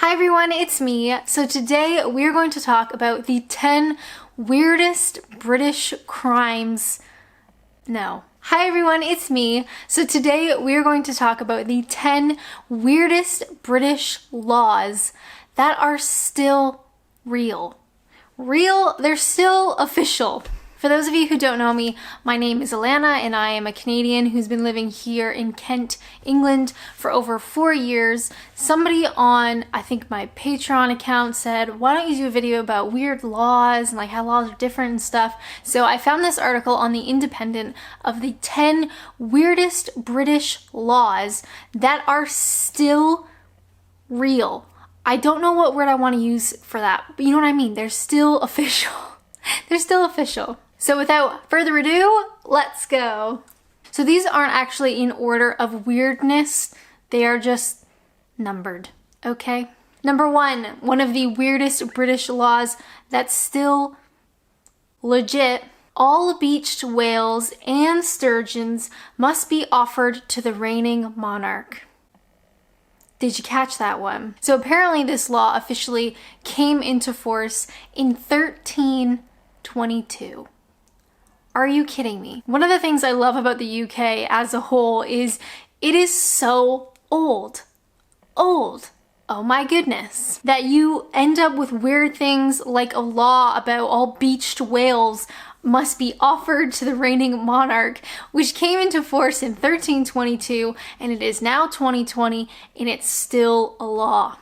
Hi everyone, it's me. So today we're going to talk about the 10 weirdest British crimes. No. Hi everyone, it's me. So today we're going to talk about the 10 weirdest British laws that are still real. They're still official. For those of you who don't know me, my name is Alanna and I am a Canadian who's been living here in Kent, England for over 4 years. Somebody on, I think my Patreon account said, why don't you do a video about weird laws and like how laws are different and stuff. So I found this article on The Independent of the 10 weirdest British laws that are still real. I don't know what word I want to use for that, but you know what I mean? They're still official. They're still official. So without further ado, let's go. So these aren't actually in order of weirdness. They are just numbered, okay? Number one of the weirdest British laws that's still legit. All beached whales and sturgeons must be offered to the reigning monarch. Did you catch that one? So apparently this law officially came into force in 1322. Are you kidding me? One of the things I love about the UK as a whole is it is so old. Old. Oh my goodness. That you end up with weird things like a law about all beached whales must be offered to the reigning monarch, which came into force in 1322, and it is now 2020, and it's still a law.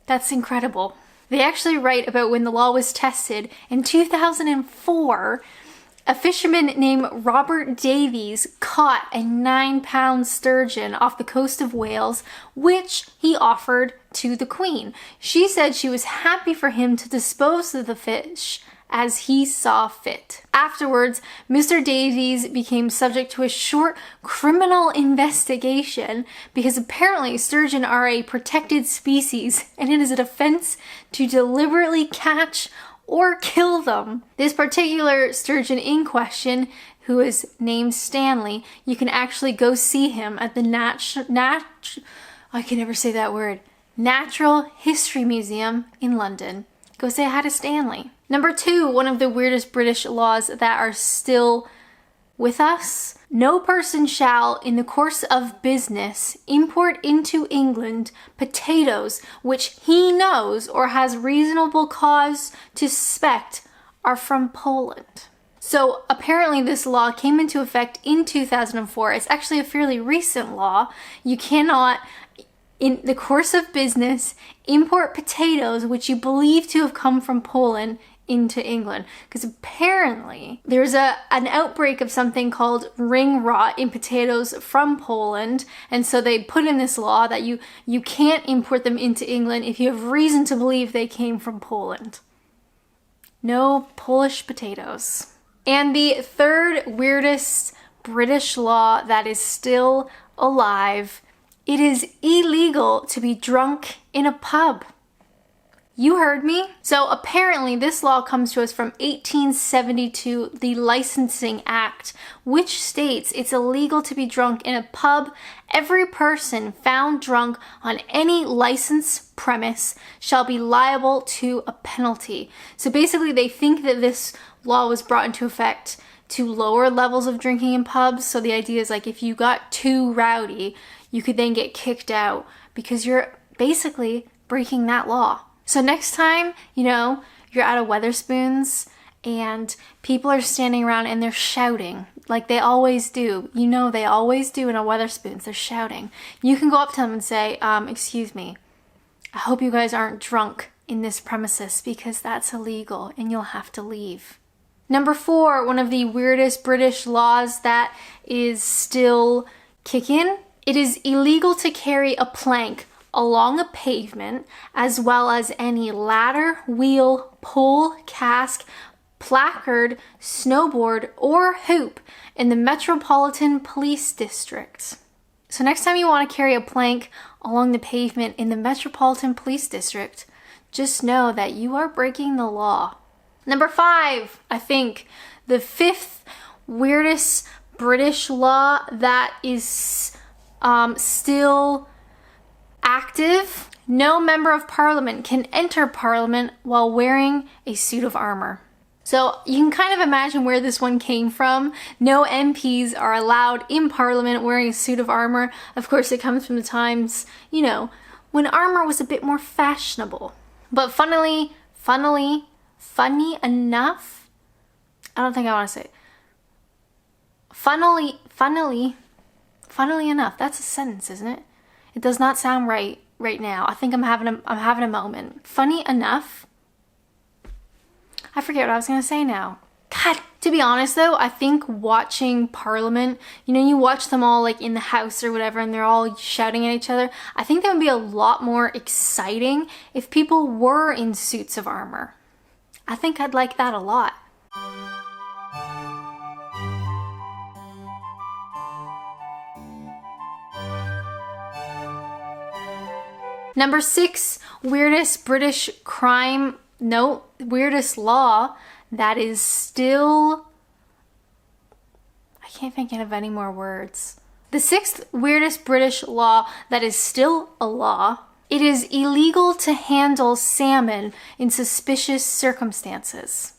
That's incredible. They actually write about when the law was tested in 2004. A fisherman named Robert Davies caught a 9-pound sturgeon off the coast of Wales, which he offered to the Queen. She said she was happy for him to dispose of the fish as he saw fit. Afterwards, Mr. Davies became subject to a short criminal investigation because apparently sturgeon are a protected species and it is an offense to deliberately catch or kill them. This particular sturgeon in question, who is named Stanley, you can actually go see him at the I can never say that word, Natural History Museum in London. Go say hi to Stanley. Number two, one of the weirdest British laws that are still with us. No person shall, in the course of business, import into England potatoes which he knows or has reasonable cause to suspect are from Poland. So apparently this law came into effect in 2004. It's actually a fairly recent law. You cannot, in the course of business, import potatoes which you believe to have come from Poland into England, because apparently there's an outbreak of something called ring rot in potatoes from Poland, and so they put in this law that you can't import them into England if you have reason to believe they came from Poland. No Polish potatoes. And the third weirdest British law that is still alive, it is illegal to be drunk in a pub. You heard me. So apparently this law comes to us from 1872, the Licensing Act, which states it's illegal to be drunk in a pub. Every person found drunk on any licensed premise shall be liable to a penalty. So basically they think that this law was brought into effect to lower levels of drinking in pubs. So the idea is like if you got too rowdy, you could then get kicked out because you're basically breaking that law. So next time, you're at a Wetherspoons and people are standing around and they're shouting like they always do. They always do in a Wetherspoons. They're shouting. You can go up to them and say, excuse me, I hope you guys aren't drunk in this premises because that's illegal and you'll have to leave. Number 4, one of the weirdest British laws that is still kicking. It is illegal to carry a plank along a pavement, as well as any ladder, wheel, pole, cask, placard, snowboard, or hoop in the Metropolitan Police District. So next time you want to carry a plank along the pavement in the Metropolitan Police District, just know that you are breaking the law. Number 5, I think, the 5th weirdest British law that is still active. No member of parliament can enter parliament while wearing a suit of armor. So you can kind of imagine where this one came from. No MPs are allowed in parliament wearing a suit of armor. Of course, it comes from the times, you know, when armor was a bit more fashionable. But funny enough, I don't think I want to say it. Funnily enough, that's a sentence, isn't it? It does not sound right now. I think I'm having a moment. Funny enough, I forget what I was gonna say now. God, to be honest though, I think watching Parliament, you know, you watch them all like in the House or whatever and they're all shouting at each other. I think that would be a lot more exciting if people were in suits of armor. I think I'd like that a lot. Number 6, weirdest British crime, no, weirdest law that is still, I can't think of any more words. The 6th weirdest British law that is still a law, it is illegal to handle salmon in suspicious circumstances.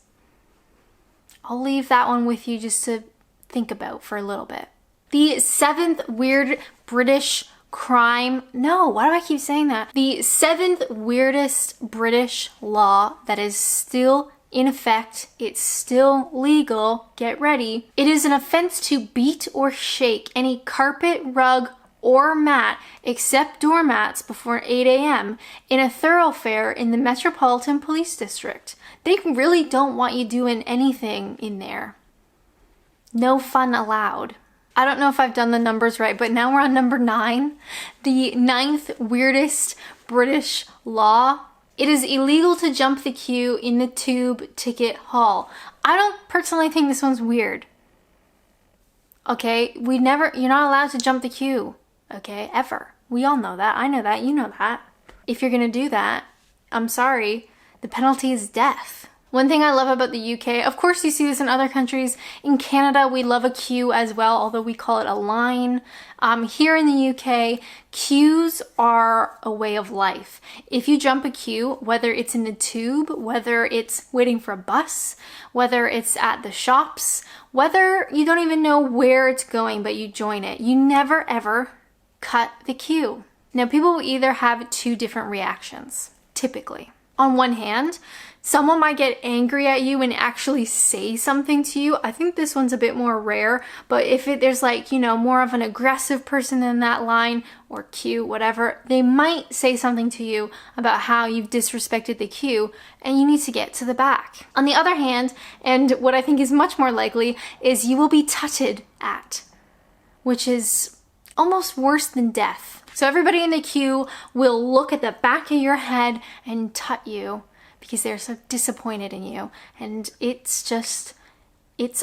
I'll leave that one with you just to think about for a little bit. The 7th weird British crime, no, why do I keep saying that? The 7th weirdest British law that is still in effect, it's still legal, get ready. It is an offense to beat or shake any carpet, rug, or mat except doormats before 8 a.m. in a thoroughfare in the Metropolitan Police District. They really don't want you doing anything in there. No fun allowed. I don't know if I've done the numbers right, but now we're on number 9. The 9th weirdest British law. It is illegal to jump the queue in the tube ticket hall. I don't personally think this one's weird. Okay, you're not allowed to jump the queue. Okay, ever. We all know that. I know that. You know that. If you're gonna do that, I'm sorry, the penalty is death. One thing I love about the UK, of course you see this in other countries. In Canada, we love a queue as well, although we call it a line. Here in the UK, queues are a way of life. If you jump a queue, whether it's in the tube, whether it's waiting for a bus, whether it's at the shops, whether you don't even know where it's going, but you join it, you never ever cut the queue. Now, people will either have 2 different reactions, typically. On one hand, someone might get angry at you and actually say something to you. I think this one's a bit more rare, but if there's like, you know, more of an aggressive person in that line or queue, whatever, they might say something to you about how you've disrespected the queue and you need to get to the back. On the other hand, and what I think is much more likely, is you will be tutted at, which is almost worse than death. So everybody in the queue will look at the back of your head and tut you because they're so disappointed in you. And it's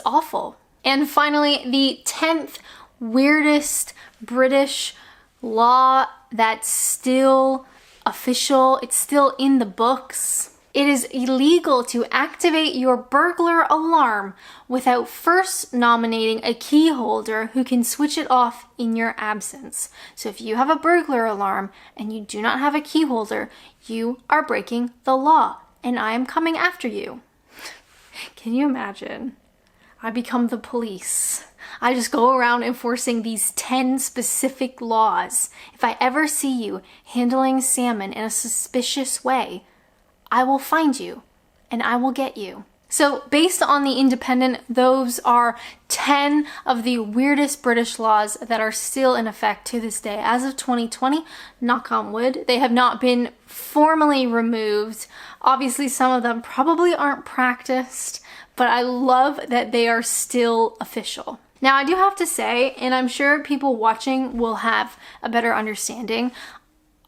awful. And finally, the 10th weirdest British law that's still official, it's still in the books. It is illegal to activate your burglar alarm without first nominating a key holder who can switch it off in your absence. So if you have a burglar alarm and you do not have a key holder, you are breaking the law and I am coming after you. Can you imagine? I become the police. I just go around enforcing these 10 specific laws. If I ever see you handling salmon in a suspicious way, I will find you and I will get you. So based on The Independent, those are 10 of the weirdest British laws that are still in effect to this day. As of 2020, knock on wood, they have not been formally removed. Obviously, some of them probably aren't practiced, but I love that they are still official. Now, I do have to say, and I'm sure people watching will have a better understanding,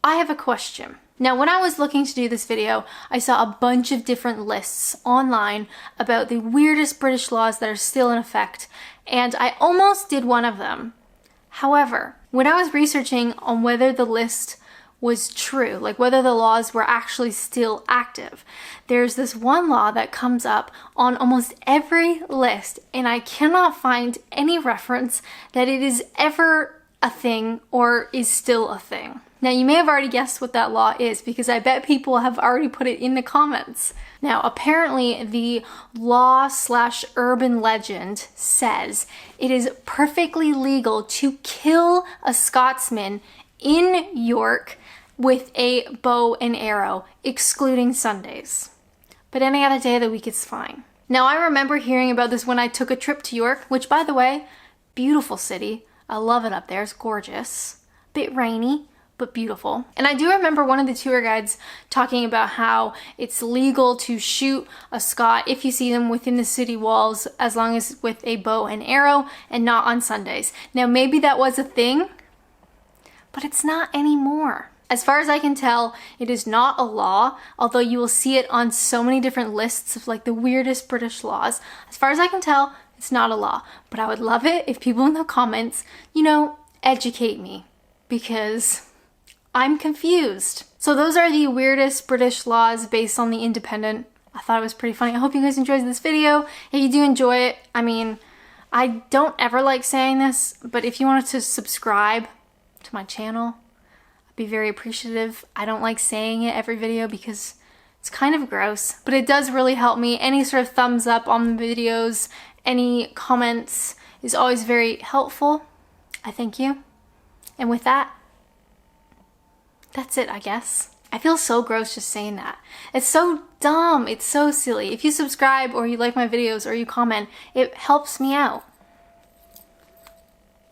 I have a question. Now, when I was looking to do this video, I saw a bunch of different lists online about the weirdest British laws that are still in effect, and I almost did one of them. However, when I was researching on whether the list was true, like whether the laws were actually still active, there's this one law that comes up on almost every list, and I cannot find any reference that it is ever a thing or is still a thing. Now you may have already guessed what that law is because I bet people have already put it in the comments. Now apparently the law/urban legend says it is perfectly legal to kill a Scotsman in York with a bow and arrow, excluding Sundays. But any other day of the week is fine. Now I remember hearing about this when I took a trip to York, which by the way, beautiful city. I love it up there, it's gorgeous. Bit rainy, but beautiful. And I do remember one of the tour guides talking about how it's legal to shoot a Scot if you see them within the city walls as long as with a bow and arrow and not on Sundays. Now maybe that was a thing, but it's not anymore. As far as I can tell, it is not a law, although you will see it on so many different lists of like the weirdest British laws. As far as I can tell, it's not a law, but I would love it if people in the comments, you know, educate me because I'm confused. So those are the weirdest British laws based on the Independent. I thought it was pretty funny. I hope you guys enjoyed this video. If you do enjoy it, I mean, I don't ever like saying this, but if you wanted to subscribe to my channel, I'd be very appreciative. I don't like saying it every video because it's kind of gross, but it does really help me. Any sort of thumbs up on the videos, any comments is always very helpful. I thank you. And with that, that's it, I guess. I feel so gross just saying that. It's so dumb. It's so silly. If you subscribe or you like my videos or you comment, it helps me out.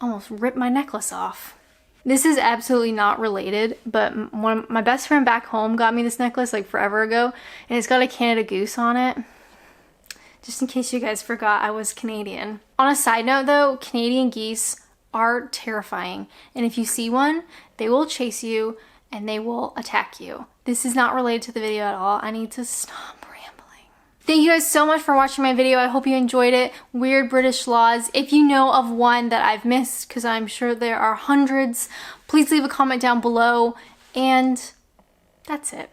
Almost ripped my necklace off. This is absolutely not related, but my best friend back home got me this necklace like forever ago, and it's got a Canada Goose on it. Just in case you guys forgot, I was Canadian. On a side note though, Canadian geese are terrifying, and if you see one, they will chase you and they will attack you. This is not related to the video at all. I need to stop rambling. Thank you guys so much for watching my video. I hope you enjoyed it. Weird British laws. If you know of one that I've missed, because I'm sure there are hundreds, please leave a comment down below. And that's it.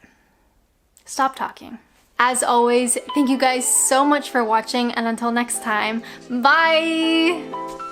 Stop talking. As always, thank you guys so much for watching, and until next time, bye!